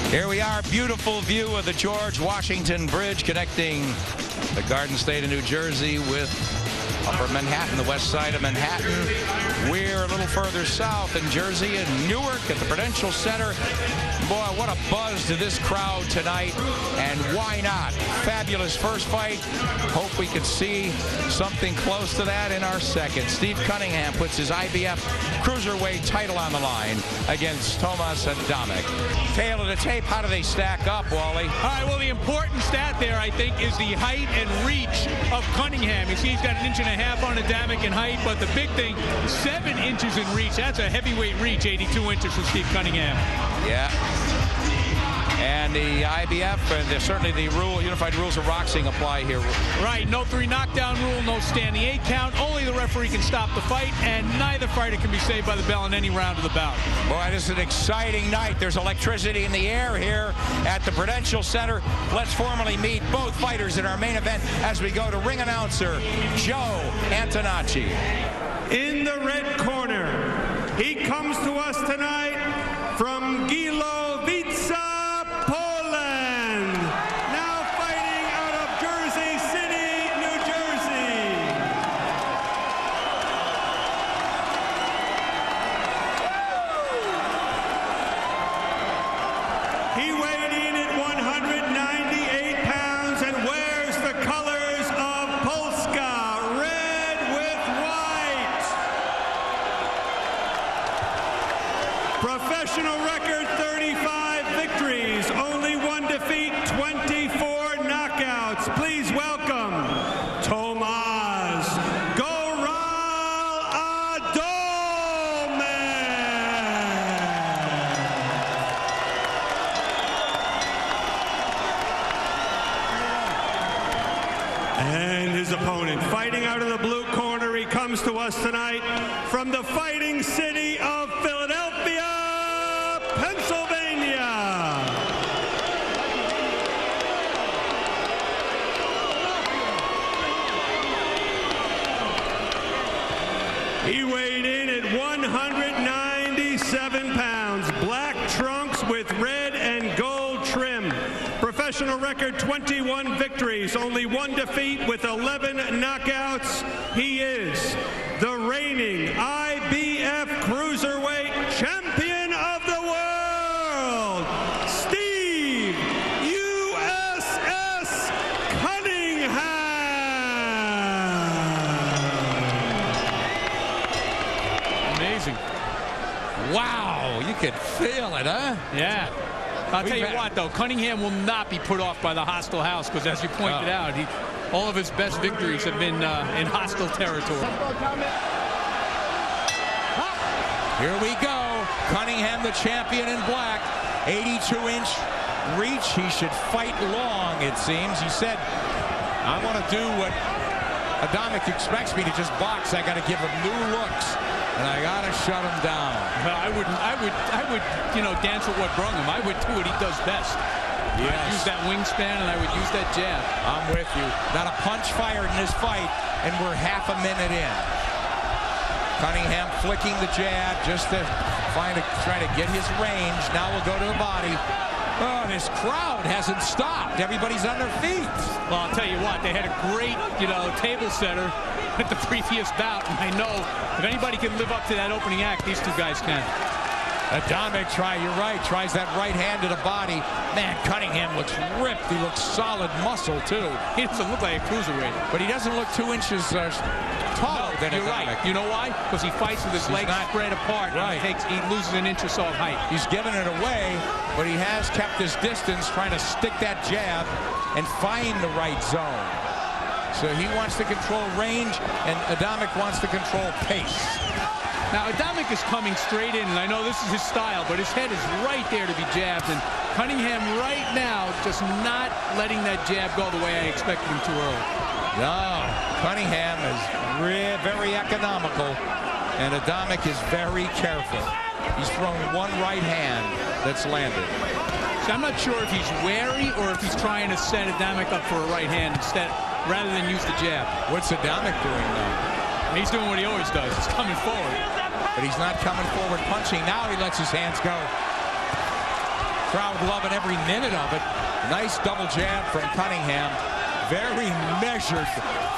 Here we are, beautiful view of the George Washington Bridge connecting the Garden State of New Jersey with Upper Manhattan, the west side of Manhattan. We're a little further south in Jersey, in Newark at the Prudential Center. Boy, what a buzz to this crowd tonight, and why not? Fabulous first fight. Hope we could see something close to that in our second. Steve Cunningham puts his IBF Cruiserweight title on the line against Tomasz ADAMEK. Tail of the tape, how do they stack up, Wally? All right, well, the important stat there, I think, is the height and reach of Cunningham. You see he's got 1.5 inches on ADAMEK in height, but the big thing, 7 inches in reach. That's a heavyweight reach, 82 inches for Steve Cunningham. Yeah. And the IBF and certainly the unified rules of boxing apply here. Right, no 3 knockdown rule, no standing 8 count. Only the referee can stop the fight, and neither fighter can be saved by the bell in any round of the bout. Boy, this is an exciting night. There's electricity in the air here at the Prudential Center. Let's formally meet both fighters in our main event as we go to ring announcer Joe Antonacci. In the red corner, he comes to us tonight from Gilowice, Poland. Now fighting out of Jersey City, New Jersey. He weighed in at 198 pounds and wears the colors of Polska, red with white. Professional record 35 victories, only 1 defeat, 24 knockouts. Please welcome Tomasz ADAMEK. And his opponent, fighting out of the blue corner, he comes to us tonight from the fighting city of Philadelphia, Pennsylvania. He weighed in at 197 pounds, black trunks with red and gold trim. Professional record 21 victories, only 1 defeat with 11 knockouts. He is the reigning IBF Cruiserweight Champion of the World, Steve USS Cunningham. Amazing. Wow, you can feel it, huh? Yeah. I'll tell you what, though, Cunningham will not be put off by the hostile house because, as you pointed out, all of his best victories have been in hostile territory. Here we go. Cunningham, the champion in black. 82-inch reach. He should fight long, it seems. He said, I want to do what ADAMEK expects me to just box. I got to give him new looks, and I got to shut him down. I would, dance with what brung him. I would do what he does best. Yes. I'd use that wingspan, and I would use that jab. I'm with you. Not a punch fired in this fight, and we're half a minute in. Cunningham flicking the jab just to try to get his range. Now we'll go to the body. Oh, this crowd hasn't stopped. Everybody's on their feet. Well, I'll tell you what, they had a great, table setter at the previous bout, and I know if anybody can live up to that opening act, these two guys can. ADAMEK tries that right hand to the body. Man, Cunningham looks ripped. He looks solid muscle, too. He doesn't look like a cruiserweight. But he doesn't look 2 inches taller than You're ADAMEK. right. You know why? Because he fights with his legs spread apart. Right. And he loses 1 inch or so of height. He's given it away, but he has kept his distance, trying to stick that jab and find the right zone. So he wants to control range, and ADAMEK wants to control pace. Now, ADAMEK is coming straight in, and I know this is his style, but his head is right there to be jabbed, and Cunningham right now just not letting that jab go the way I expected him to early. No, Cunningham is very economical, and ADAMEK is very careful. He's thrown 1 right hand that's landed. So I'm not sure if he's wary or if he's trying to set ADAMEK up for a right hand instead, rather than use the jab. What's ADAMEK doing now? He's doing what he always does. He's coming forward. But he's not coming forward punching. Now he lets his hands go. Crowd loving every minute of it. Nice double jab from Cunningham. Very measured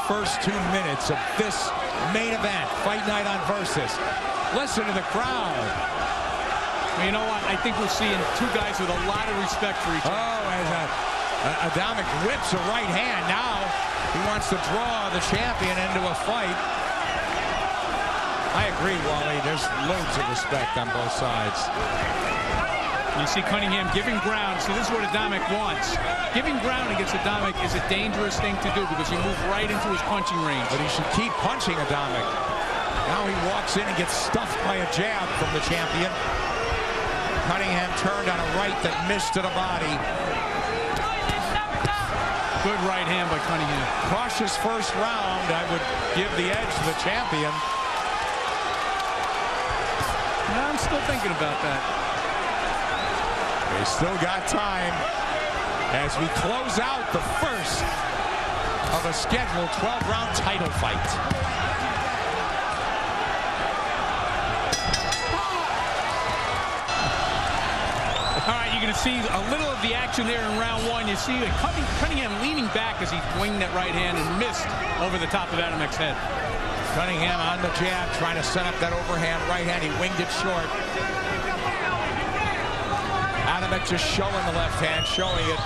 first 2 minutes of this main event. Fight night on Versus. Listen to the crowd. Well, you know what? I think we're seeing two guys with a lot of respect for each other. Oh, as Adamek whips a right hand. Now he wants to draw the champion into a fight. I agree, Wally. There's loads of respect on both sides. You see Cunningham giving ground. See, this is what Adamek wants. Giving ground against Adamek is a dangerous thing to do because you move right into his punching range. But he should keep punching Adamek. Now he walks in and gets stuffed by a jab from the champion. Cunningham turned on a right that missed to the body. Good right hand by Cunningham. Cautious first round. I would give the edge to the champion. I'm still thinking about that. They still got time as we close out the first of a scheduled 12-round title fight. All right, you're going to see a little of the action there in round one. You see Cunningham leaning back as he winged that right hand and missed over the top of Adamek's head. Cunningham on the jab, trying to set up that overhand right hand. He winged it short. Adamek just showing the left hand, showing it.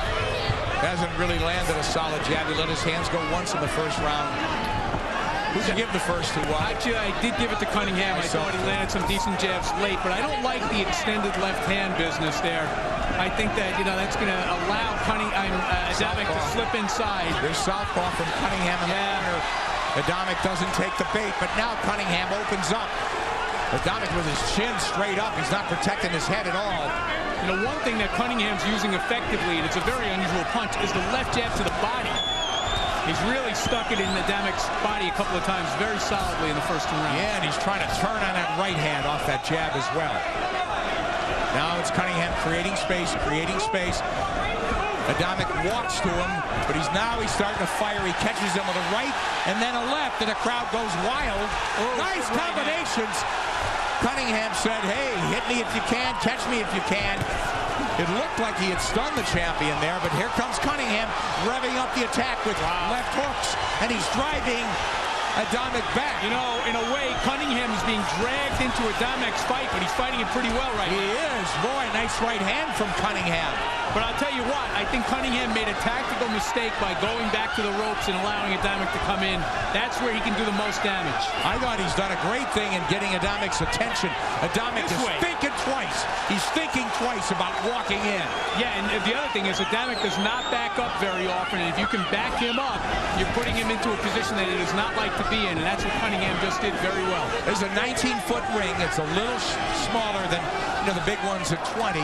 Hasn't really landed a solid jab. He let his hands go once in the first round. Who'd you give the first to? Actually, I did give it to Cunningham. I thought he landed some decent jabs late, but I don't like the extended left hand business there. I think that, that's going to allow Adamek to slip inside. There's southpaw from Cunningham in the corner. Adamek doesn't take the bait, but now Cunningham opens up. Adamek with his chin straight up. He's not protecting his head at all. One thing that Cunningham's using effectively, and it's a very unusual punch, is the left jab to the body. He's really stuck it in Adamek's body a couple of times very solidly in the first 2 rounds. Yeah, and he's trying to turn on that right hand off that jab as well. Now it's Cunningham creating space, Adamek walks to him, but he's starting to fire. He catches him with a right and then a left, and the crowd goes wild. Nice combinations. Cunningham said, hey, hit me if you can, catch me if you can. It looked like he had stunned the champion there, but here comes Cunningham revving up the attack with left hooks, and he's driving Adamek back. In a way, Cunningham is being dragged into Adamek's fight, but he's fighting it pretty well right now. He is. Boy, nice right hand from Cunningham. But I'll tell you what, I think Cunningham made a tactical mistake by going back to the ropes and allowing Adamek to come in. That's where he can do the most damage. I thought he's done a great thing in getting Adamek's attention. Adamek is thinking twice. He's thinking twice about walking in. Yeah, and the other thing is Adamek does not back up very often, and if you can back him up, you're putting him into a position that he does not like to be in, and that's what Cunningham just did very well. There's a 19-foot ring. It's a little smaller than the big ones at 20.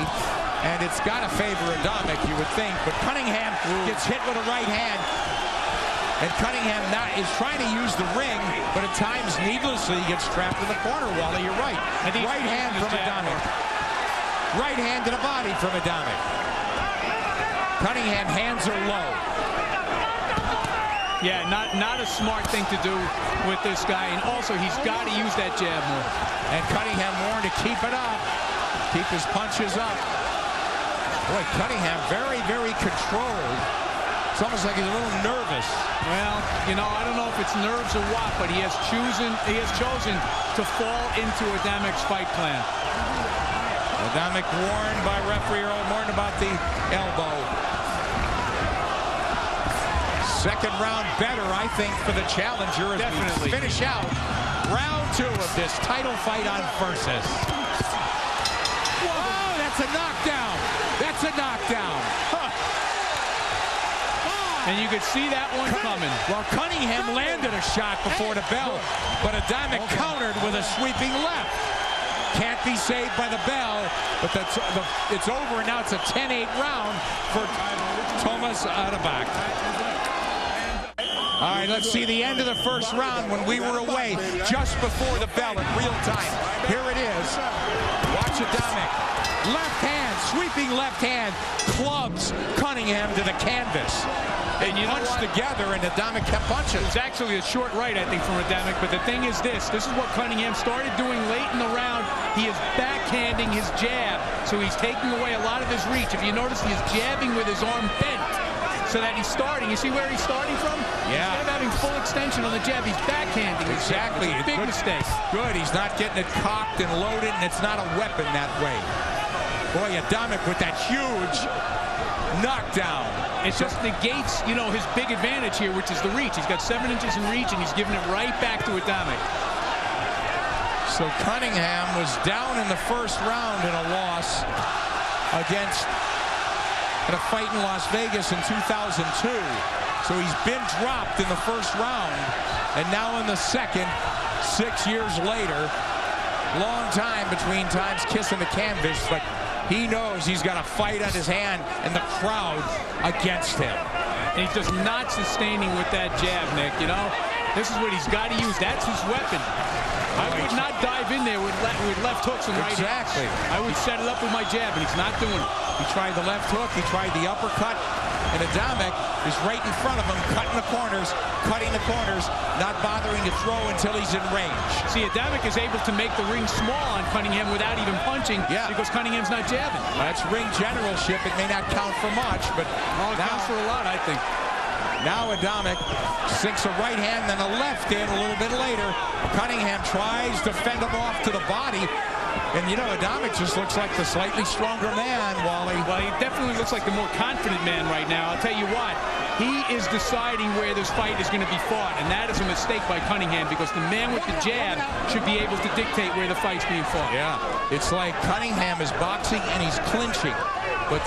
And it's got to favor Adamek, you would think. But Cunningham gets hit with a right hand. And Cunningham is trying to use the ring, but at times, needlessly, he gets trapped in the corner, Wally. You're right. Right hand from Adamek. Right hand to the body from Adamek. Cunningham hands are low. Yeah, not a smart thing to do with this guy. And also, he's got to use that jab more. And Cunningham warned to keep it up. Keep his punches up. Boy, Cunningham very, very controlled. It's almost like he's a little nervous. Well, I don't know if it's nerves or what, but he has chosen to fall into Adamek's fight plan. Adamek warned by referee Earl Morton about the elbow. Second round better, I think, for the challenger as we finish out round 2 of this title fight on Versus. Whoa, that's a knockdown. That's a knockdown. And you could see that one coming. Well, Cunningham landed a shot before the bell, but Adamek countered with a sweeping left. Can't be saved by the bell, but it's over, and now it's a 10-8 round for Tomasz ADAMEK. All right, let's see the end of the first round when we were away just before the bell in real time. Here it is. Watch Adamek. Left hand sweeping left hand clubs Cunningham to the canvas. They punched together, and Adamek kept punching. It was actually a short right, I think, from Adamek. But the thing is this is what Cunningham started doing late in the round. He is backhanding his jab, so he's taking away a lot of his reach. If you notice, he is jabbing with his arm bent, so that he's starting. You see where he's starting from? Yeah. Instead of having full extension on the jab, he's backhanding. Exactly. Big mistake. Good. He's not getting it cocked and loaded, and it's not a weapon that way. Boy, Adamek with that huge knockdown. It just negates, you know, his big advantage here, which is the reach. He's got 7 inches in reach, and he's giving it right back to Adamek. So Cunningham was down in the first round in a loss against a fight in Las Vegas in 2002. So he's been dropped in the first round, and now in the second, 6 years later. Long time between times kissing the canvas, but he knows he's got a fight on his hand and the crowd against him. And he's just not sustaining with that jab, Nick. You know, this is what he's got to use. That's his weapon. I would not dive in there with left hooks and right hands. Exactly. I would set it up with my jab, and he's not doing it. He tried the left hook, he tried the uppercut, and Adamek is right in front of him, cutting the corners, not bothering to throw until he's in range. See, Adamek is able to make the ring small on Cunningham without even punching, because Cunningham's not jabbing. That's ring generalship. It may not count for much, but it counts for a lot, I think. Now Adamek sinks a right hand, then a left in a little bit later. Cunningham tries to fend him off to the body. And, you know, Adamek just looks like the slightly stronger man, Wally. Well, he definitely looks like the more confident man right now. I'll tell you what, he is deciding where this fight is going to be fought, and that is a mistake by Cunningham, because the man with the jab should be able to dictate where the fight's being fought. Yeah, it's like Cunningham is boxing and he's clinching, but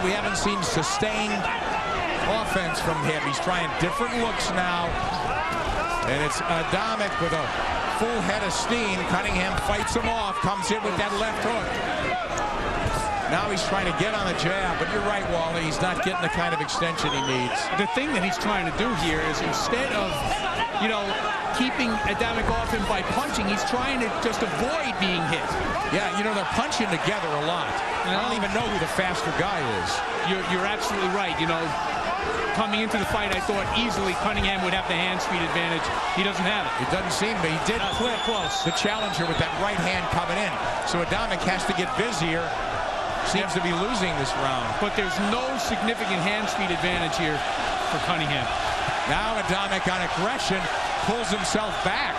we haven't seen sustained offense from him. He's trying different looks now, and it's Adamek with a full head of steam. Cunningham fights him off, comes in with that left hook. Now he's trying to get on the jab, but you're right, Wally, he's not getting the kind of extension he needs. The thing that he's trying to do here is, instead of, you know, keeping Adamek off him by punching, he's trying to just avoid being hit. Yeah, you know, they're punching together a lot. I don't even know who the faster guy is. You're absolutely right. You know, coming into the fight, I thought easily Cunningham would have the hand speed advantage. He doesn't have it. It doesn't seem to. He did clip close the challenger with that right hand coming in. So Adamek has to get busier. Seems to be losing this round. But there's no significant hand speed advantage here for Cunningham. Now Adamek on aggression pulls himself back.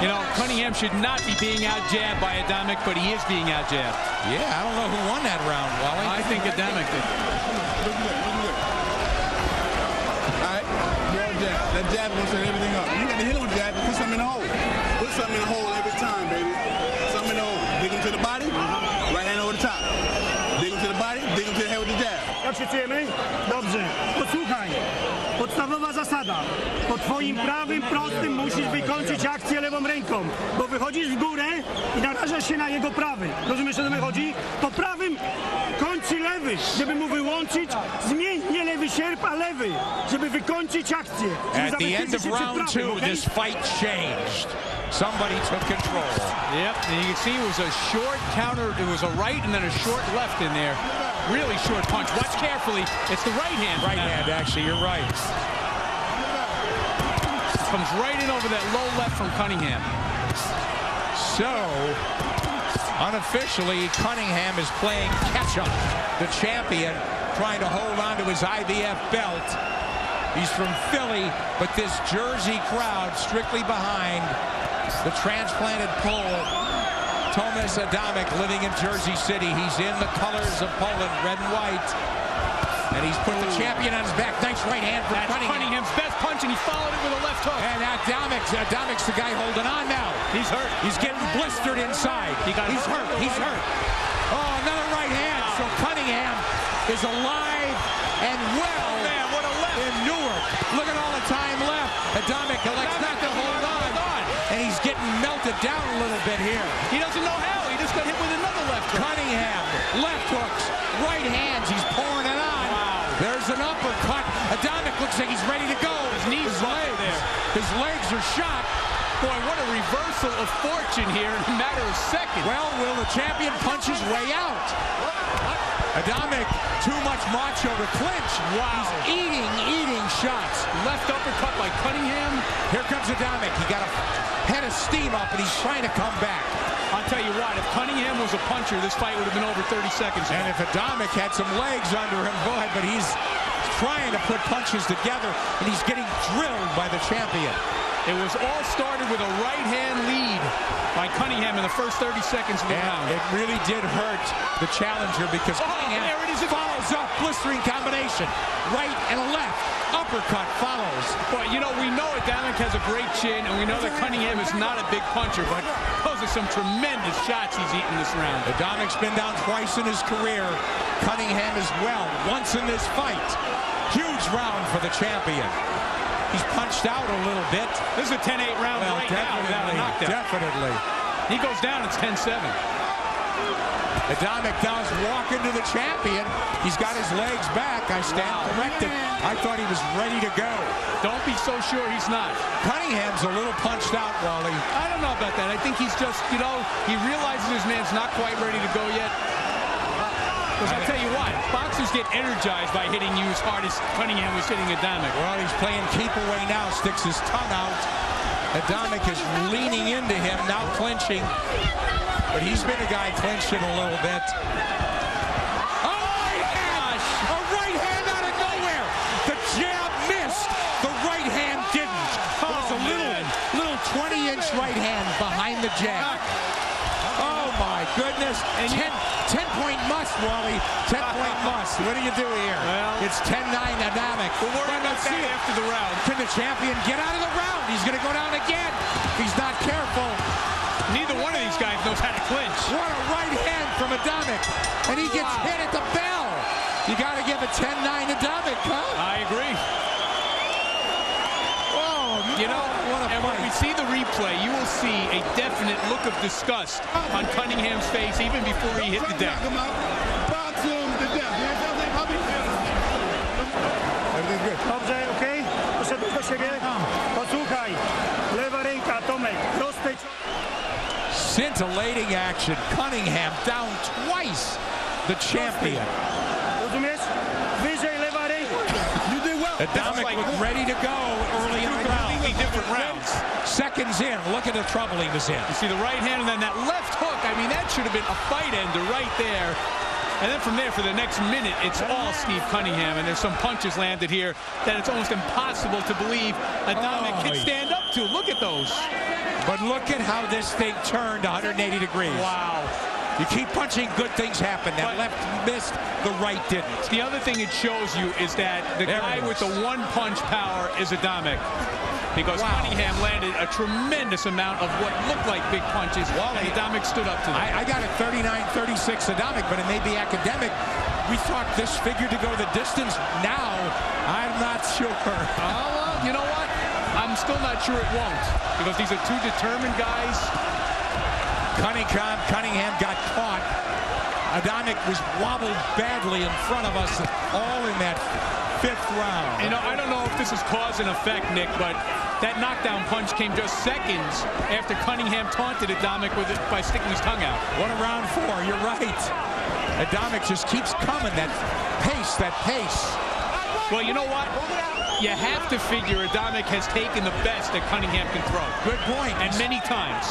You know, Cunningham should not be being out-jabbed by Adamek, but he is being out-jabbed. Yeah, I don't know who won that round, Wally. I think Adamek did. All right, more jab. That jab is going to set everything up. You got to hit on jab and put something in the hole. Put something in the hole every time, baby. Something in the hole. Dig him to the body, right hand over the top. Dig him to the body, dig him to the head with the jab. Jak się czujemy? Dobrze. Posłuchaj. Podstawowa zasada. Po twoim prawym prostym musisz wykończyć akcję lewą ręką, bo wychodzisz w górę i narażasz się na jego prawy. Rozumiesz, o co mi chodzi? Po prawym kończy lewy, żeby mu wyłączyć. Zmień nie lewy sierp, a lewy, żeby wykończyć akcję. At the end of round two, this fight changed. Somebody took control. Yep, and you can see it was a short counter. It was a right and then a short left in there. Really short punch. Watch carefully. It's the right hand. Right hand, actually, you're right. Comes right in over that low left from Cunningham. So, unofficially, Cunningham is playing catch-up. The champion trying to hold on to his IBF belt. He's from Philly, but this Jersey crowd strictly behind the transplanted Pole, Tomasz ADAMEK, living in Jersey City. He's in the colors of Poland, red and white. And he's put the champion on his back. Nice right hand from Cunningham. Cunningham's best punch, and he followed it with a left hook. And Adamek's the guy holding on now. He's hurt. He's getting blistered inside. He's hurt. He's hurt. Oh, another right hand. So Cunningham is alive and well. Oh, man, what a left. In Newark. Look at all the time left. Adamek elects not to hold on. And he's getting melted down a little bit here. He doesn't know how. He just got hit with another left hook. Cunningham, left hooks, right hands. He's pouring it on. Wow. There's an uppercut. Adamek looks like he's ready to go. His knees there. His legs are shot. Boy, what a reversal of fortune here in a matter of seconds. Well, will the champion punch his way out? Adamek, too much macho to clinch. Wow. He's eating shots. Left uppercut by Cunningham. Here comes Adamek. He got a head of steam up, and he's trying to come back. I'll tell you what, if Cunningham was a puncher, this fight would have been over 30 seconds. And if Adamek had some legs under him, go ahead, but he's trying to put punches together, and he's getting drilled by the champion. It was all started with a right-hand lead by Cunningham in the first 30 seconds of the round. It really did hurt the challenger because Cunningham there it is. follows up, blistering combination. Right and a left, uppercut follows. But, you know, we know Adamek has a great chin, and we know that Cunningham is not a big puncher, but those are some tremendous shots he's eaten this round. Adamek's been down twice in his career. Cunningham as well, once in this fight. Huge round for the champion. He's punched out a little bit. This is a 10-8 round right now without a knockdown. Definitely. He goes down, it's 10-7. Adamek does walk into the champion. He's got his legs back. I stand corrected. I thought he was ready to go. Don't be so sure he's not. Cunningham's a little punched out, Wally. I don't know about that. I think he's just, you know, he realizes his man's not quite ready to go yet. Because I'll tell you what, boxers get energized by hitting you as hard as Cunningham was hitting Adamek. Well, he's playing keep away now, sticks his tongue out. Adamek is leaning into him, now clinching. But he's been a guy clinching a little bit. Oh, my gosh! A right hand out of nowhere! The jab missed, the right hand didn't. It was a little 20-inch right hand behind the jab. Oh, my goodness. 10-point must, Wally. 10-point must. What do you do here? Well, it's 10-9 Adamek. We'll worry about that after the round. Can the champion get out of the round? He's going to go down again. If he's not careful. Neither one of these guys knows how to clinch. What a right hand from Adamek. And he gets hit at the bell. You got to give a 10-9 Adamek, huh? I agree. Oh, you know, and when we see the replay, you will see a definite look of disgust on Cunningham's face even before he hit the deck. Everything's good. Dobrze, okej? Poszedłeś do siebie? Posłuchaj. Lewa ręka, Tomek. Proste. Scintillating action. Cunningham down twice. The champion. Rozumiesz? Wyżej lewa ręka. You did well. Adamek was ready to go early in the round. Completely different rounds. Seconds in, look at the trouble he was in. You see the right hand and then that left hook. I mean, that should have been a fight ender right there. And then from there, for the next minute, it's all Steve Cunningham. And there's some punches landed here that it's almost impossible to believe Adamek can stand up to. Look at those. But look at how this thing turned 180 degrees. Wow. You keep punching, good things happen. That left missed, the right didn't. The other thing it shows you is that the guy with the one-punch power is Adamek. Because Cunningham landed a tremendous amount of what looked like big punches, and Adamek stood up to them. I got it 39-36 Adamek, but it may be academic. We thought this figured to go the distance. Now, I'm not sure. Well, you know what? I'm still not sure it won't, because these are two determined guys. Cunningham got caught. Adamek was wobbled badly in front of us, all in that fifth round. You know, I don't know if this is cause and effect, Nick, but that knockdown punch came just seconds after Cunningham taunted Adamek with it by sticking his tongue out. What a round four, you're right. Adamek just keeps coming, that pace. Well, you know what? You have to figure Adamek has taken the best that Cunningham can throw. Good point. And many times.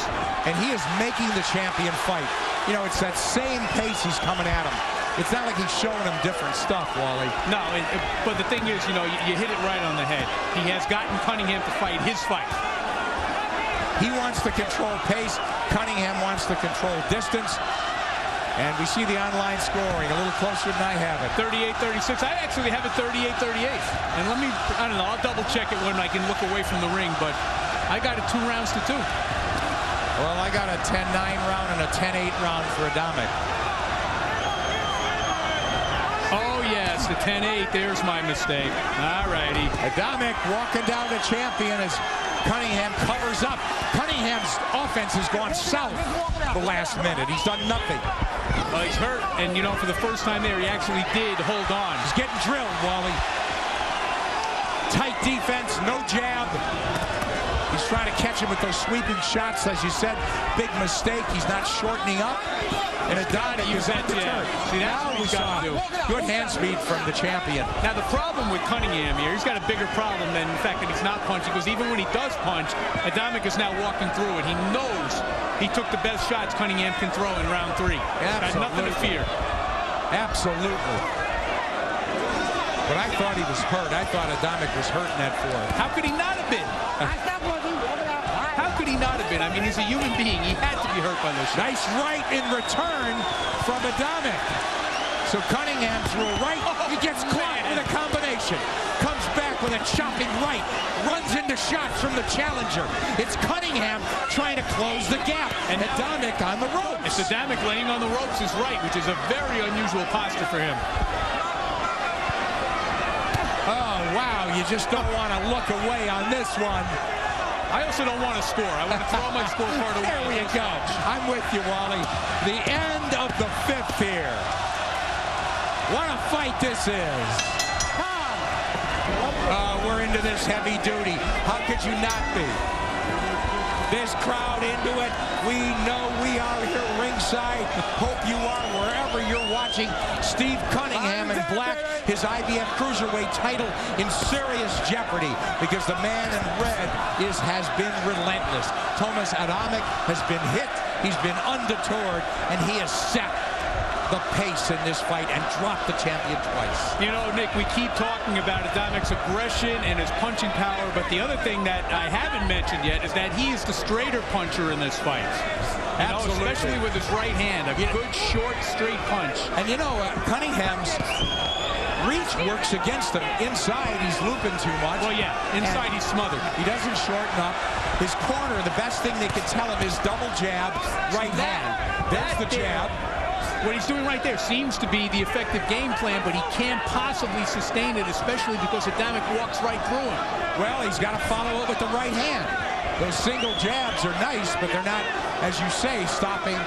And he is making the champion fight. You know, it's that same pace he's coming at him. It's not like he's showing him different stuff, Wally. No, but the thing is, you know, you hit it right on the head. He has gotten Cunningham to fight his fight. He wants to control pace. Cunningham wants to control distance. And we see the online scoring a little closer than I have it. 38-36. I actually have it 38-38. And I don't know, I'll double check it when I can look away from the ring, but I got it 2-2. Well, I got a 10-9 round and a 10-8 round for Adamek. Oh, yes, the 10-8. There's my mistake. All righty. Adamek walking down the champion as Cunningham covers up. Cunningham's offense has gone south the last minute. He's done nothing. Well, he's hurt, and, you know, for the first time there, he actually did hold on. He's getting drilled, Wally. Tight defense, no jab. He's trying to catch him with those sweeping shots. As you said, big mistake. He's not shortening up. And Adamek is undeterred. See, that's what he's got to do. Good hand speed from the champion. Now, the problem with Cunningham here, he's got a bigger problem than the fact that he's not punching, because even when he does punch, Adamek is now walking through it. He knows he took the best shots Cunningham can throw in round 3. Got nothing to fear. Absolutely. But I thought he was hurt. I thought Adamek was hurt in that fourth. How could he not have been? How could he not have been? I mean, he's a human being. He had to be hurt by those shots. Nice right in return from Adamek. So Cunningham threw a right. He gets caught in a combination. Comes back with a chopping right. Runs into shots from the challenger. It's Cunningham trying to close the gap. And Adamek on the ropes. It's Adamek laying on the ropes is right, which is a very unusual posture for him. Oh, wow. You just don't want to look away on this one. I also don't want to score. I want to throw my scorecard away. There we go. I'm with you, Wally. The end of the 5th here. What a fight this is. We're into this heavy duty. How could you not be? This crowd into it. We know we are here ringside. Hope you are wherever you're watching. Steve Cunningham in black, his IBF Cruiserweight title in serious jeopardy because the man in red has been relentless. Tomasz ADAMEK has been hit. He's been undeterred, and he has set the pace in this fight and dropped the champion twice. You know, Nick, we keep talking about Adamek's aggression and his punching power, but the other thing that I haven't mentioned yet is that he is the straighter puncher in this fight. Absolutely. Especially with his right hand, a good, short, straight punch. And you know, Cunningham's reach works against him. Inside, he's looping too much. Well, yeah, inside he's smothered. He doesn't shorten up. His corner, the best thing they can tell him is double jab, right hand. There's the jab. What he's doing right there seems to be the effective game plan, but he can't possibly sustain it, especially because Adamek walks right through him. Well, he's got to follow it with the right hand. Those single jabs are nice, but they're not, as you say, stopping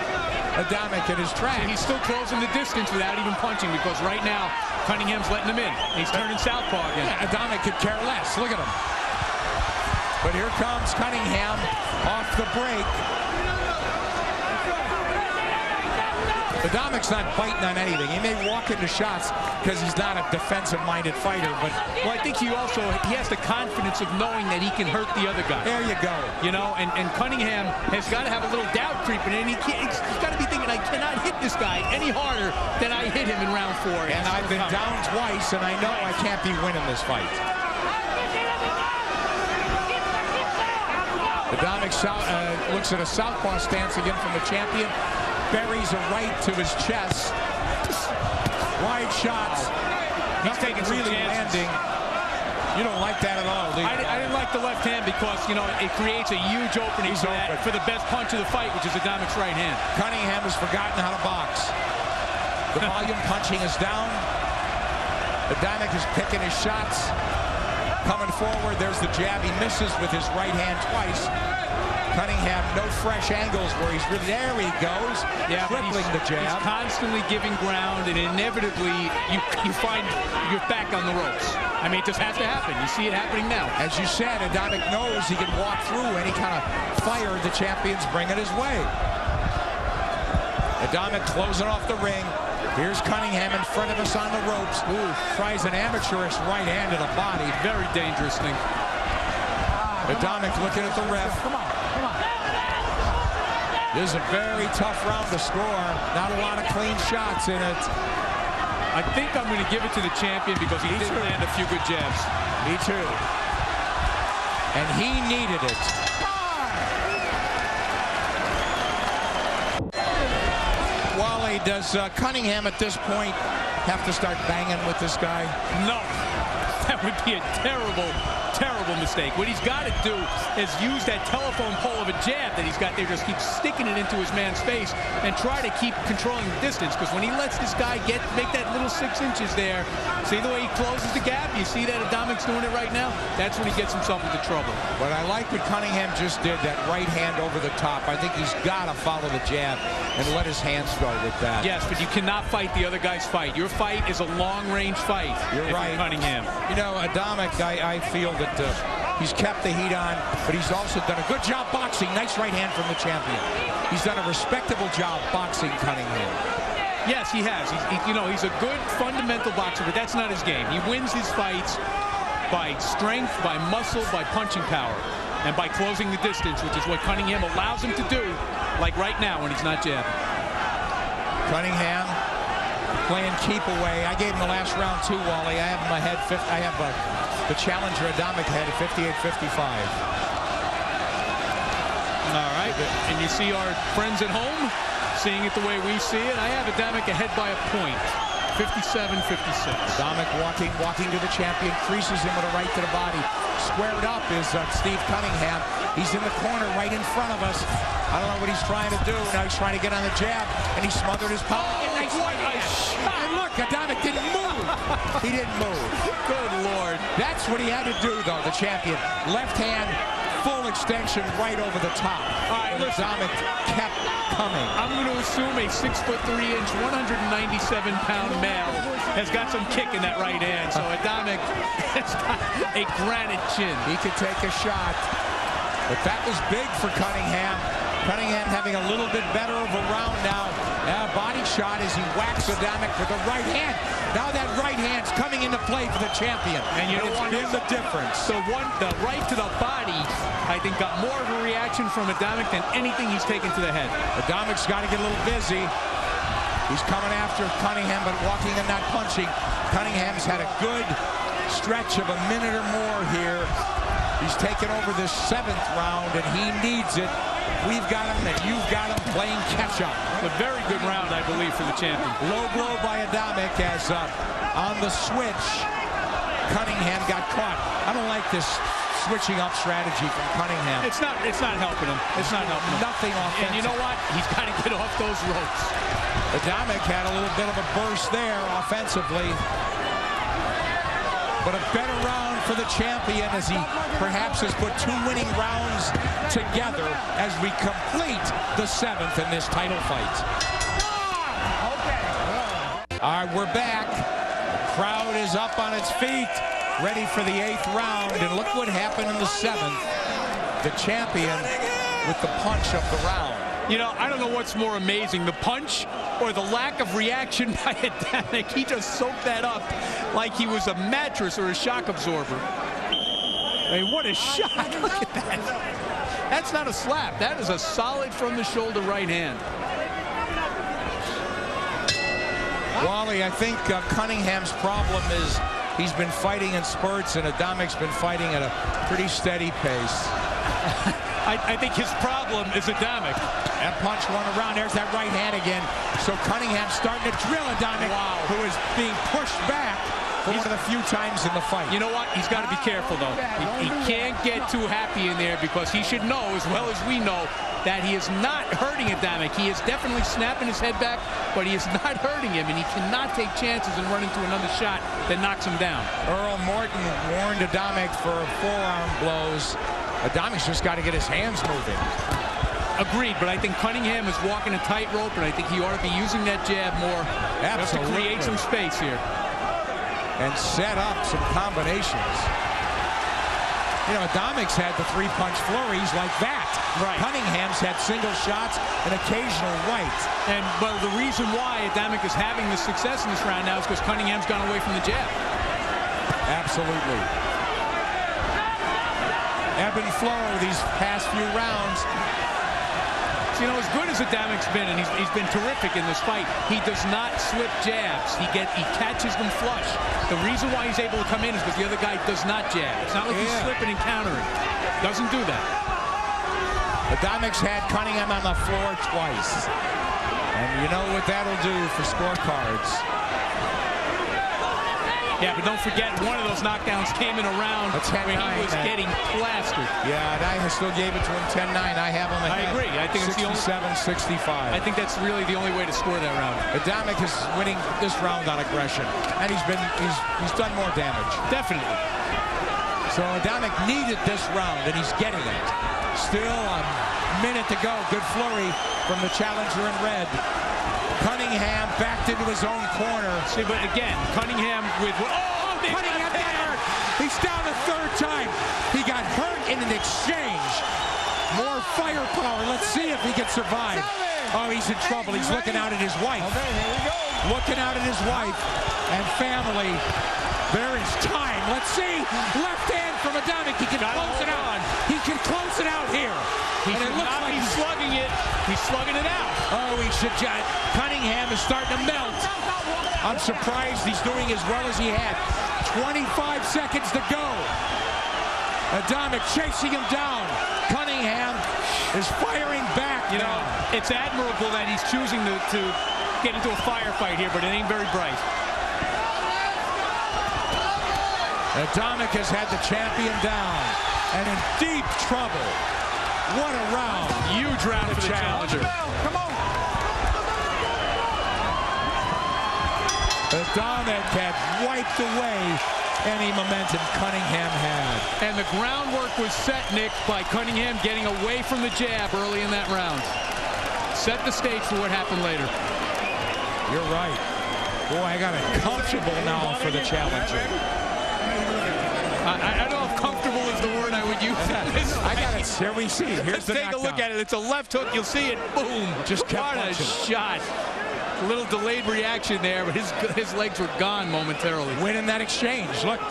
Adamek in his tracks. He's still closing the distance without even punching, because right now, Cunningham's letting him in. He's turning southpaw again. Yeah, Adamek could care less. Look at him. But here comes Cunningham off the break. Adamek's not biting on anything. He may walk into shots because he's not a defensive-minded fighter, but well, I think he has the confidence of knowing that he can hurt the other guy. There you go. You know, and Cunningham has got to have a little doubt creeping in. He's got to be thinking, I cannot hit this guy any harder than I hit him in round 4. And I've been down twice, and I know I can't be winning this fight. Adamek looks at a southpaw stance again from the champion. Buries a right to his chest. Wide shots. He's taking really landing. You don't like that at all, do you? I didn't like the left hand because, you know, it creates a huge opening for the best punch of the fight, which is Adamek's right hand. Cunningham has forgotten how to box. The volume punching is down. Adamek is picking his shots. Coming forward, there's the jab. He misses with his right hand twice. Cunningham, no fresh angles where he's really, there he goes, crippling the jab. He's constantly giving ground, and inevitably you find you're back on the ropes. I mean, it just has to happen. You see it happening now. As you said, Adamek knows he can walk through any kind of fire the champion's bringing his way. Adamek closing off the ring. Here's Cunningham in front of us on the ropes. Ooh, tries an amateurish right hand to the body. Very dangerous thing. Adamek looking at the ref. Come on. This is a very tough round to score. Not a lot of clean shots in it. I think I'm going to give it to the champion because he did land a few good jabs. Me too. And he needed it. Wally, does Cunningham at this point have to start banging with this guy? No. That would be a terrible mistake. What he's got to do is use that telephone pole of a jab that he's got there, just keep sticking it into his man's face and try to keep controlling the distance, because when he lets this guy make that little 6 inches there, see the way he closes the gap? You see that Adamek's doing it right now? That's when he gets himself into trouble. But I like what Cunningham just did, that right hand over the top. I think he's got to follow the jab and let his hands go with that. Yes, but you cannot fight the other guy's fight. Your fight is a long-range fight. You're right. Cunningham. You know, Adamek, I feel that He's kept the heat on, but he's also done a good job boxing. Nice right hand from the champion. He's done a respectable job boxing Cunningham. Yes, he has. He's a good fundamental boxer, but that's not his game. He wins his fights by strength, by muscle, by punching power, and by closing the distance, which is what Cunningham allows him to do, like right now when he's not jabbing. Cunningham playing keep away. I gave him the last round too, Wally. I have him ahead. I have the challenger Adamek ahead at 58-55. All right, and you see our friends at home seeing it the way we see it. I have Adamek ahead by a point, 57-56. Adamek walking to the champion, creases him with a right to the body. Squared up is Steve Cunningham. He's in the corner right in front of us. I don't know what he's trying to do. Now he's trying to get on the jab, and he smothered his power. Nice right hand. And look, Adamek didn't move. He didn't move. Good Lord. That's what he had to do, though, the champion. Left hand, full extension right over the top. All right, listen. Adamek kept coming. I'm going to assume a 6'3", 197-pound male has got some kick in that right hand. So Adamek has got a granite chin. He could take a shot, but that was big for Cunningham. Cunningham having a little bit better of a round now. Body shot as he whacks Adamek with the right hand. Now that right hand's coming into play for the champion. And you know what is the difference? The right to the body, I think, got more of a reaction from Adamek than anything he's taken to the head. Adamek's got to get a little busy. He's coming after Cunningham, but walking and not punching. Cunningham's had a good stretch of a minute or more here. He's taken over this 7th round, and he needs it. We've got him, and you've got him playing catch-up. A very good round, I believe, for the champion. Low blow by Adamek as on the switch, Cunningham got caught. I don't like this switching up strategy from Cunningham. It's not helping him. It's not helping him. Nothing offensive. And you know what? He's got to get off those ropes. Adamek had a little bit of a burst there offensively. But a better round for the champion as he perhaps has put 2 winning rounds together as we complete the 7th in this title fight. All right, we're back. The crowd is up on its feet, ready for the 8th round. And look what happened in the 7th. The champion with the punch of the round. You know, I don't know what's more amazing, the punch or the lack of reaction by Adamek. He just soaked that up like he was a mattress or a shock absorber. I mean, what a shot. Look at that. That's not a slap. That is a solid from the shoulder right hand. Wally, I think Cunningham's problem is he's been fighting in spurts, and Adamek's been fighting at a pretty steady pace. I think his problem is Adamek. That punch won around. There's that right hand again. So Cunningham's starting to drill Adamek, who is being pushed back for one of the few times in the fight. You know what? He's got to be careful, though. He can't get too happy in there because he should know, as well as we know, that he is not hurting Adamek. He is definitely snapping his head back, but he is not hurting him, and he cannot take chances and run into another shot that knocks him down. Earl Morton warned Adamek for forearm blows. Adamek's just got to get his hands moving. Agreed, but I think Cunningham is walking a tightrope, and I think he ought to be using that jab more. Absolutely. To create some space here. And set up some combinations. You know, Adamek's had the 3-punch flurries like that. Right. Cunningham's had single shots and occasional right. And well, the reason why Adamek is having the success in this round now is because Cunningham's gone away from the jab. Absolutely. Ebb and flow these past few rounds. So, you know, as good as Adamek's been, and he's been terrific in this fight, he does not slip jabs. He catches them flush. The reason why he's able to come in is because the other guy does not jab. It's not like he's slipping and countering. Doesn't do that. Adamek's had Cunningham on the floor twice. And you know what that'll do for scorecards. Yeah, but don't forget, one of those knockdowns came in a round where he was getting plastered. Yeah, and I still gave it to him 10-9. I have him ahead. I agree. I think it's 67-65. I think that's really the only way to score that round. Adamek is winning this round on aggression, and he's done more damage. Definitely. So Adamek needed this round, and he's getting it. Still a minute to go. Good flurry from the challenger in red. Cunningham backed into his own corner. See, but again, Cunningham with... Cunningham got hurt! He's down the third time. He got hurt in an exchange. More firepower. Let's see if he can survive. Oh, he's in trouble. He's looking out at his wife. Okay, here we go. Looking out at his wife and family. There is time. Let's see. Left hand from ADAMEK. He can close it out. He can close it out here. He should not be slugging it. He's slugging it out. Oh, he should. Cunningham is starting to melt. I'm surprised he's doing as well as he had. 25 seconds to go. ADAMEK chasing him down. Cunningham is firing back. You know, it's admirable that he's choosing to get into a firefight here, but it ain't very bright. ADAMEK has had the champion down and in deep trouble. What a round. Huge round for the challenger. Come on. ADAMEK had wiped away any momentum Cunningham had. And the groundwork was set, Nick, by Cunningham getting away from the jab early in that round. Set the stage for what happened later. You're right. Boy, I got it comfortable now for the challenger. I don't know if comfortable is the word I would use. I got it. Here we see. Here's Let's the take a look at it. It's a left hook. You'll see it. Boom. Just kept what a punching. shot. A little delayed reaction there, but his legs were gone momentarily. Winning that exchange. Look,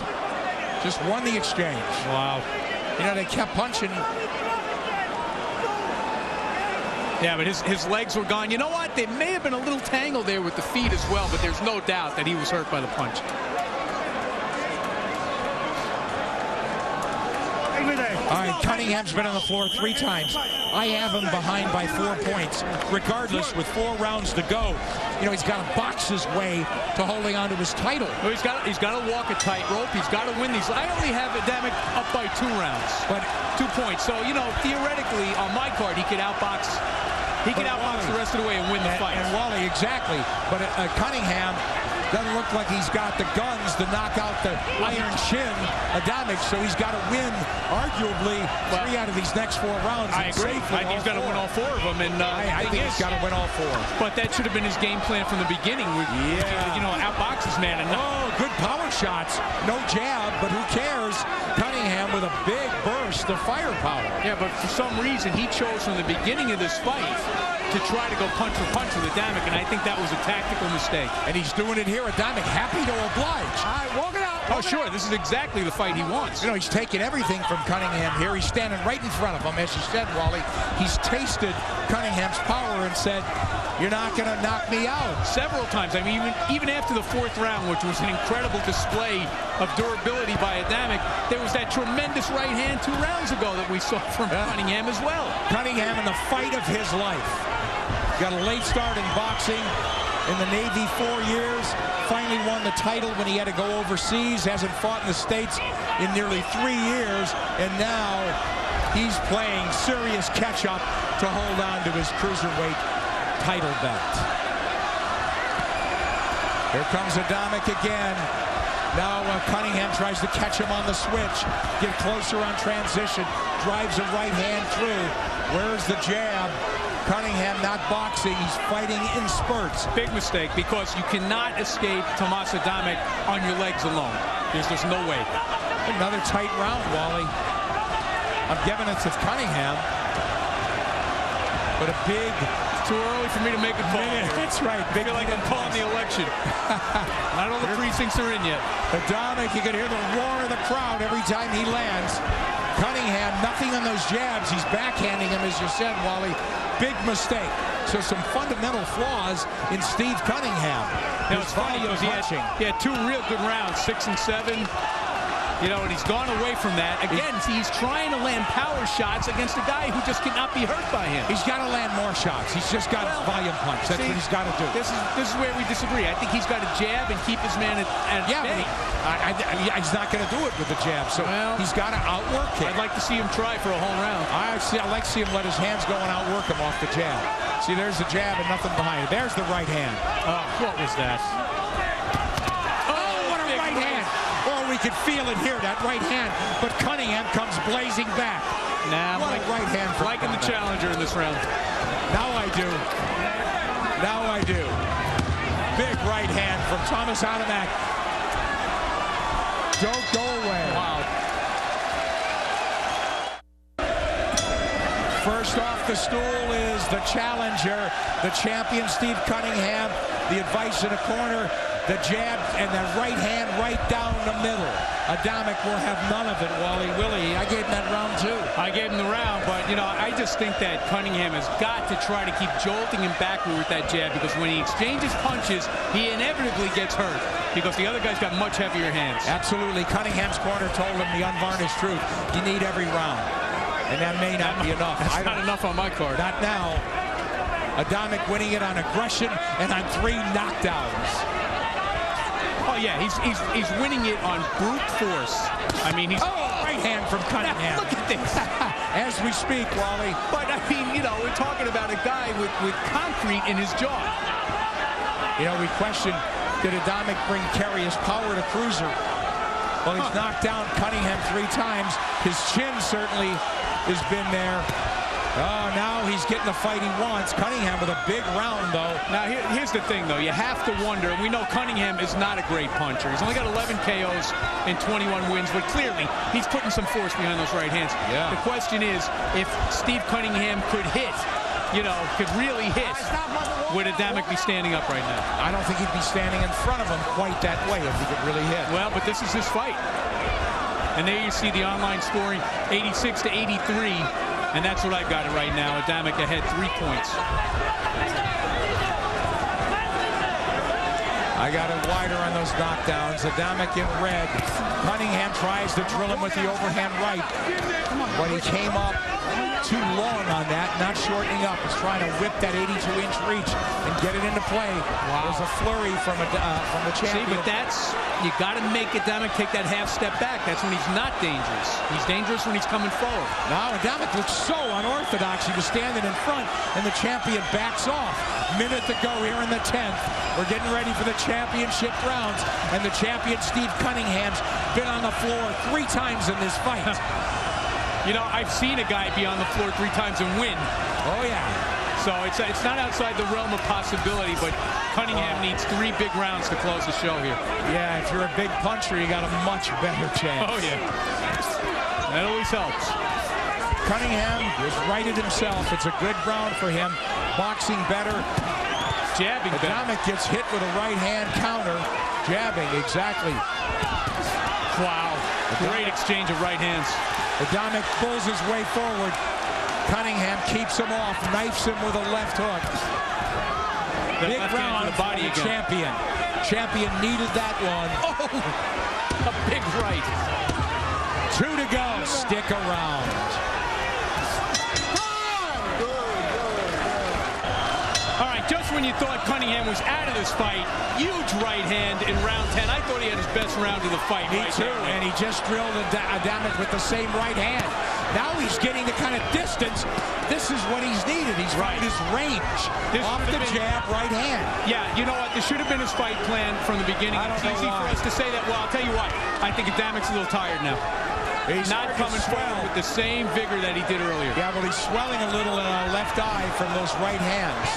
just won the exchange. Wow. You know, they kept punching. Yeah, but his legs were gone. You know what? They may have been a little tangled there with the feet as well, but there's no doubt that he was hurt by the punch. All right, Cunningham's been on the floor 3 times. I have him behind by 4 points, regardless with 4 rounds to go. You know, he's got to box his way to holding on to his title. Well, he's got to walk a tightrope. He's got to win these. I only have ADAMEK up by 2 rounds, but 2 points. So, you know, theoretically, on my card, he could outbox. He could outbox the rest of the way and win the fight. And Wally, exactly. But Cunningham doesn't look like he's got the guns to knock out the iron chin ADAMEK, so he's got to win, arguably, 3 out of these next 4 rounds. I agree. I think he's got to win all 4 of them. And I think he's got to win all 4. But that should have been his game plan from the beginning. Yeah. You know, outbox this man. And oh, good power shots. No jab, but who cares? Cunningham with a big burst of firepower. Yeah, but for some reason, he chose from the beginning of this fight to try to go punch for punch with ADAMEK, and I think that was a tactical mistake. And he's doing it here. ADAMEK happy to oblige. All right, walk it out. Oh, sure. This is exactly the fight he wants. You know, he's taking everything from Cunningham here. He's standing right in front of him. As you said, Wally, he's tasted Cunningham's power and said, you're not going to knock me out. Several times. I mean, even after the 4th round, which was an incredible display of durability by ADAMEK, there was that tremendous right hand 2 rounds ago that we saw from Cunningham as well. Cunningham in the fight of his life. Got a late start in boxing. In the Navy 4 years. Finally won the title when he had to go overseas. Hasn't fought in the States in nearly 3 years. And now he's playing serious catch-up to hold on to his cruiserweight title belt. Here comes ADAMEK again. Now Cunningham tries to catch him on the switch. Get closer on transition. Drives a right hand through. Where's the jab? Cunningham not boxing. He's fighting in spurts. Big mistake, because you cannot escape Tomasz ADAMEK on your legs alone. There's just no way. Another tight round, Wally. I'm giving it to Cunningham. But a big... It's too early for me to make a call. That's right. I feel like I'm calling the election. Not all the precincts are in yet. ADAMEK, you can hear the roar of the crowd every time he lands. Cunningham, nothing on those jabs. He's backhanding him, as you said, Wally. Big mistake. So some fundamental flaws in Steve Cunningham. Now, it's funny because he had 2 real good rounds, 6 and 7. You know, and he's gone away from that. Again, he's trying to land power shots against a guy who just cannot be hurt by him. He's got to land more shots. He's just got his volume punch. That's what he's got to do. This is where we disagree. I think he's got to jab and keep his man at bay. But he's not going to do it with the jab, so he's got to outwork him. I'd like to see him try for a whole round. I like to see him let his hands go and outwork him off the jab. See, there's the jab and nothing behind it. There's the right hand. Oh, what was that? Oh, what a right hand. Oh, we could feel it here, that right hand. But Cunningham comes blazing back. Nah, what a right hand for liking the challenger in this round. Now I do. Now I do. Big right hand from Tomasz ADAMEK. don't go away. Wow. First off the stool is the challenger, the champion, Steve Cunningham. The advice in the corner, the jab and the right hand right down the middle. Adamek will have none of it, Wally. Willie, I gave him that round too. I gave him the round, but, you know, I just think that Cunningham has got to try to keep jolting him backward with that jab, because when he exchanges punches, he inevitably gets hurt because the other guy's got much heavier hands. Absolutely. Cunningham's corner told him the unvarnished truth. You need every round. And that may not be enough. That's not enough on my card. Not now. Adamek winning it on aggression and on 3 knockdowns. Oh, yeah, he's winning it on brute force. I mean, he's... Oh, right hand from Cunningham. Look at this. As we speak, Wally. But, I mean, you know, we're talking about a guy with concrete in his jaw. You know, we questioned, did Adamek bring Carrier's power to cruiser? Well, he's knocked down Cunningham 3 times. His chin certainly has been there. Oh, now he's getting the fight he wants. Cunningham with a big round, though. Now, here's the thing, though. You have to wonder, and we know Cunningham is not a great puncher. He's only got 11 KOs and 21 wins, but clearly he's putting some force behind those right hands. Yeah. The question is, if Steve Cunningham could hit, you know, could really hit, would Adamek be standing up right now? I don't think he'd be standing in front of him quite that way if he could really hit. Well, but this is his fight. And there you see the online scoring, 86-83. And that's what I've got it right now. Adamek ahead 3 points. I got it wider on those knockdowns. Adamek in red. Cunningham tries to drill him with the overhand right. But he came up too long on that, not shortening up. He's trying to whip that 82-inch reach and get it into play. Wow. There's a flurry from the champion. See, but that's, you got to make Adamek take that half step back. That's when he's not dangerous. He's dangerous when he's coming forward. Now Adamek looks so unorthodox. He was standing in front, and the champion backs off. Minute to go here in the 10th. We're getting ready for the championship rounds, and the champion, Steve Cunningham's been on the floor 3 times in this fight. You know, I've seen a guy be on the floor 3 times and win. Oh, yeah. So it's not outside the realm of possibility, but Cunningham needs 3 big rounds to close the show here. Yeah, if you're a big puncher, you got a much better chance. Oh, yeah. That always helps. Cunningham has righted himself. It's a good round for him. Boxing better. Jabbing better. Adamek gets hit with a right hand counter. Jabbing, exactly. Wow. Great exchange of right hands. Adamek pulls his way forward. Cunningham keeps him off, knifes him with a left hook. Big round the body for the champion. Champion needed that one. Oh, a big right. 2 to go. Stick around. All right, just when you thought Cunningham was out of this fight, huge right hand in round 10. I thought he had his best round of the fight. Me too, and he just drilled Adamek with the same right hand. Now he's getting the kind of distance. This is what he's needed. He's found his range. Off the jab, right hand. Yeah, you know what? This should have been his fight plan from the beginning. It's easy for us to say that. Well, I'll tell you what. I think Adamek's a little tired now. He's not coming forward with the same vigor that he did earlier. Yeah, well, he's swelling a little in our left eye from those right hands.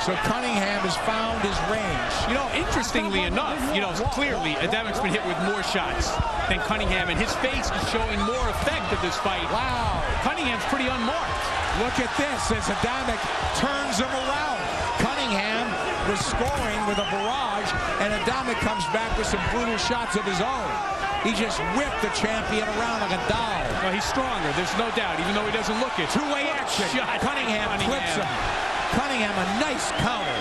So Cunningham has found his range. You know, interestingly enough, you know, clearly Adamek's been hit with more shots than Cunningham, and his face is showing more effect of this fight. Wow. Cunningham's pretty unmarked. Look at this as Adamek turns him around. Cunningham was scoring with a barrage, and Adamek comes back with some brutal shots of his own. He just whipped the champion around like a doll. Well, he's stronger, there's no doubt, even though he doesn't look it. Two-way action. Cunningham clips him. Cunningham, a nice counter.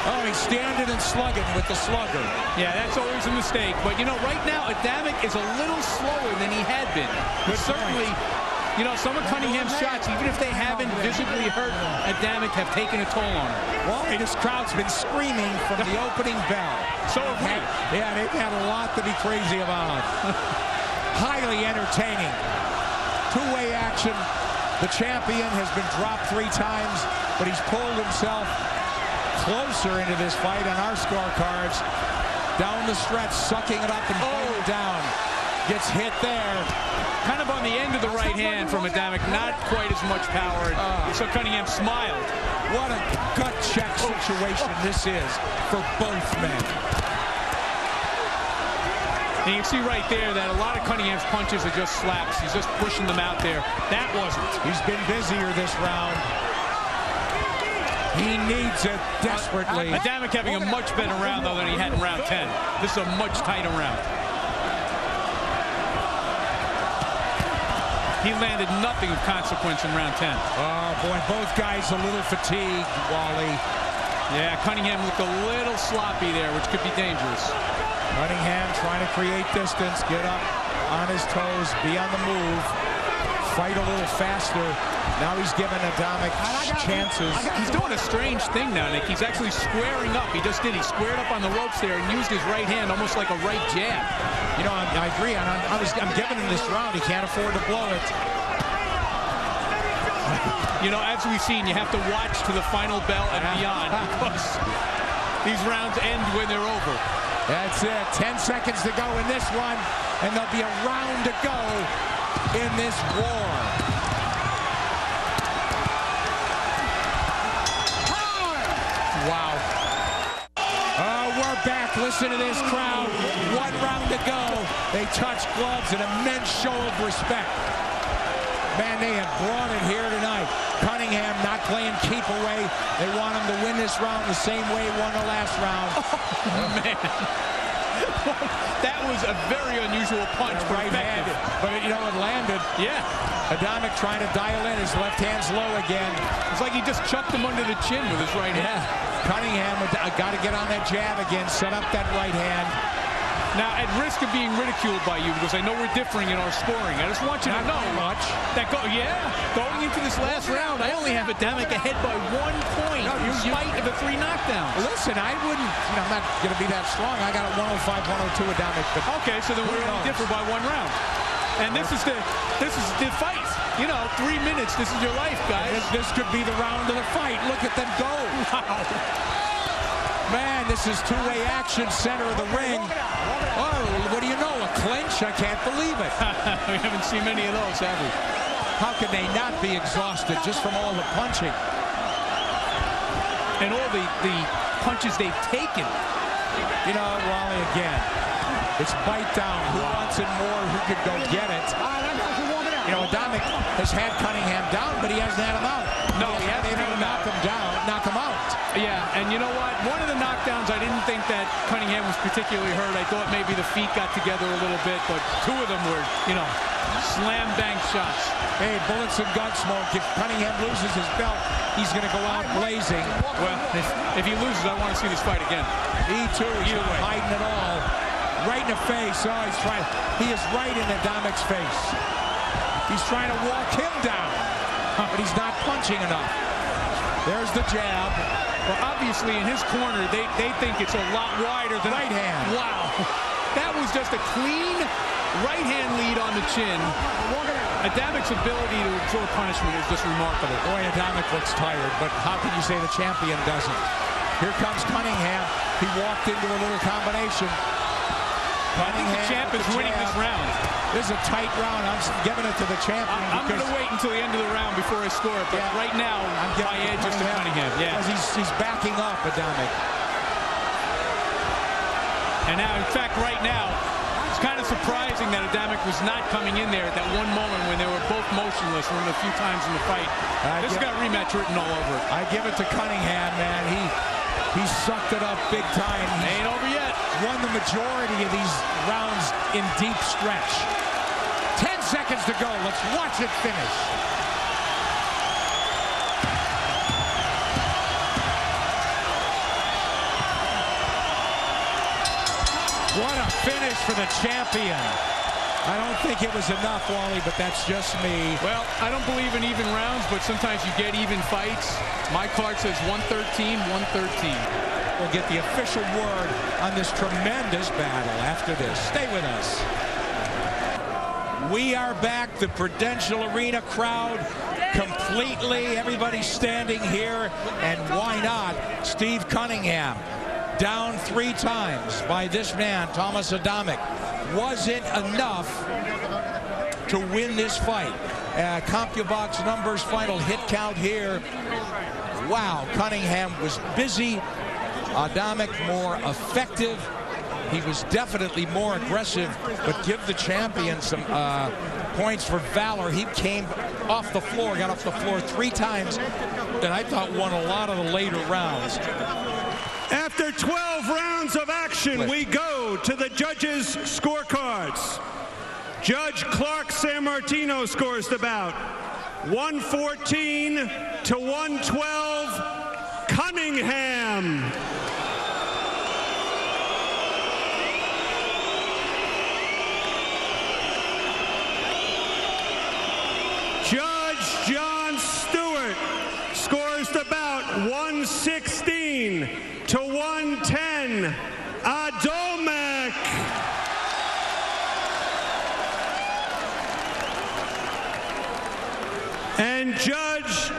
Oh, he's standing and slugging with the slugger. Yeah, that's always a mistake. But, you know, right now, Adamek is a little slower than he had been. But certainly, you know, some of Cunningham's shots, even if they haven't visibly hurt Adamek, have taken a toll on him. Well, this crowd's been screaming from the opening bell. So have we. Yeah, they've had a lot to be crazy about. Highly entertaining. Two-way action. The champion has been dropped 3 times, but he's pulled himself closer into this fight on our scorecards. Down the stretch, sucking it up and pulling down. Gets hit there. Kind of on the end of the right hand from Adamek, not quite as much power. So Cunningham smiled. What a gut check situation this is for both men. And you can see right there that a lot of Cunningham's punches are just slaps. He's just pushing them out there. That wasn't. He's been busier this round. He needs it desperately. ADAMEK having a much better round, though, than he had in round 10. This is a much tighter round. He landed nothing of consequence in round 10. Oh, boy, both guys a little fatigued, Wally. Yeah, Cunningham looked a little sloppy there, which could be dangerous. Cunningham trying to create distance, get up on his toes, be on the move, fight a little faster. Now he's giving ADAMEK chances. He's doing a strange thing now, Nick. He's actually squaring up. He just did. He squared up on the ropes there and used his right hand almost like a right jab. You know, I agree. I'm giving him this round. He can't afford to blow it. You know, as we've seen, you have to watch to the final bell and beyond because these rounds end when they're over. That's it. 10 seconds to go in this one, and there'll be a round to go in this war. Wow. Oh, we're back. Listen to this crowd. One round to go. They touch gloves, an immense show of respect. Man, they have brought it here tonight. Cunningham not playing keep away. They want him to win this round the same way he won the last round. Oh, man. That was a very unusual punch. Right-handed. But, you know, it landed. Yeah. ADAMEK trying to dial in. His left hand's low again. It's like he just chucked him under the chin with his right hand. Cunningham got to get on that jab again, set up that right hand. Now, at risk of being ridiculed by you, because I know we're differing in our scoring, I just want you to know that going into this last round, I only have ADAMEK ahead by 1 point in spite of the 3 knockdowns. Listen, I wouldn't, I'm not going to be that strong. I got a 105, 102 ADAMEK. But okay, so then we're going to differ by 1 round. And this is the fight. You know, 3 minutes. This is your life, guys. This could be the round of the fight. Look at them go. Wow. Man, this is two-way action, center of the ring. Oh, what do you know? A clinch? I can't believe it. We haven't seen many of those, have we? How could they not be exhausted just from all the punching? And all the punches they've taken. You know, Wally, again, it's bite down. Who wants it more? Who could go get it? You know, ADAMEK has had Cunningham down, but he hasn't had him out. No, he hasn't had him out. Knock him out. Yeah, and you know what? One of the knockdowns, I didn't think that Cunningham was particularly hurt. I thought maybe the feet got together a little bit, but 2 of them were, you know, slam-bang shots. Hey, bullets and gun smoke. If Cunningham loses his belt, he's going to go out blazing. Well, if he loses, I want to see this fight again. He, too, is not hiding at all. Right in the face. Oh, he's trying. He is right in ADAMEK's face. He's trying to walk him down, but he's not punching enough. There's the jab. Well, obviously, in his corner, they think it's a lot wider than... Right hand. Wow. That was just a clean right hand lead on the chin. ADAMEK's ability to absorb punishment is just remarkable. Boy, ADAMEK looks tired, but how can you say the champion doesn't? Here comes Cunningham. He walked into a little combination. Cunningham, the champ is winning this round. This is a tight round. I'm giving it to the champion. I'm going to wait until the end of the round before I score it, but right now, my edge is to Cunningham. Yeah. Because he's backing up ADAMEK. And now, in fact, right now, it's kind of surprising that ADAMEK was not coming in there at that one moment when they were both motionless one of the few times in the fight. This has got rematch written all over it. I give it to Cunningham, man. He sucked it up big time. Ain't over yet. Won the majority of these rounds in deep stretch. 10 seconds to go. Let's watch it finish. What a finish for the champion. I don't think it was enough, Wally, but that's just me. Well, I don't believe in even rounds, but sometimes you get even fights. My card says 113, 113. We'll get the official word on this tremendous battle after this. Stay with us. We are back. The Prudential Arena crowd completely. Everybody standing here. And why not? Steve Cunningham down 3 times by this man, Tomasz ADAMEK. Was it enough to win this fight? CompuBox numbers, final hit count here. Wow, Cunningham was busy. ADAMEK more effective. He was definitely more aggressive, but give the champion some points for valor. He came off the floor, got off the floor 3 times, and I thought won a lot of the later rounds. After 12 rounds of action, we go to the judges' scorecards. Judge Clark Sammartino scores the bout 114 to 112, Cunningham. Judge John Stewart scores the bout 116 to 110, ADAMEK. And Judge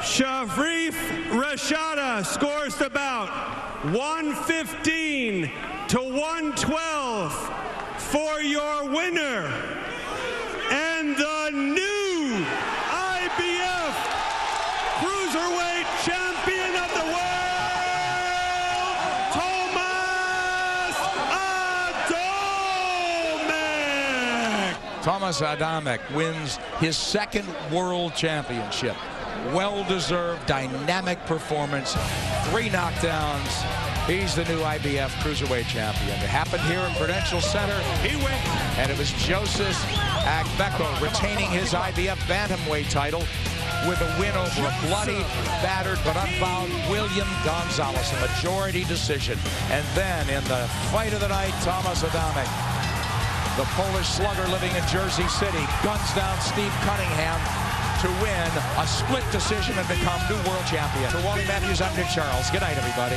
Sharif Rashada scores the bout 115 to 112 for your winner and the new IBF Cruiserweight Champion of the World, Tomasz ADAMEK. Tomasz ADAMEK wins his 2nd world championship. Well-deserved, dynamic performance, 3 knockdowns. He's the new IBF Cruiserweight Champion. It happened here in Prudential Center. He wins. And it was Joseph Agbeko retaining his IBF Bantamweight title with a win over a bloody, battered, but unbound William Gonzalez, a majority decision. And then in the fight of the night, Tomasz ADAMEK, the Polish slugger living in Jersey City, guns down Steve Cunningham to win a split decision and become new world champion. For Wally Matthews, I'm Nick Charles. Good night, everybody.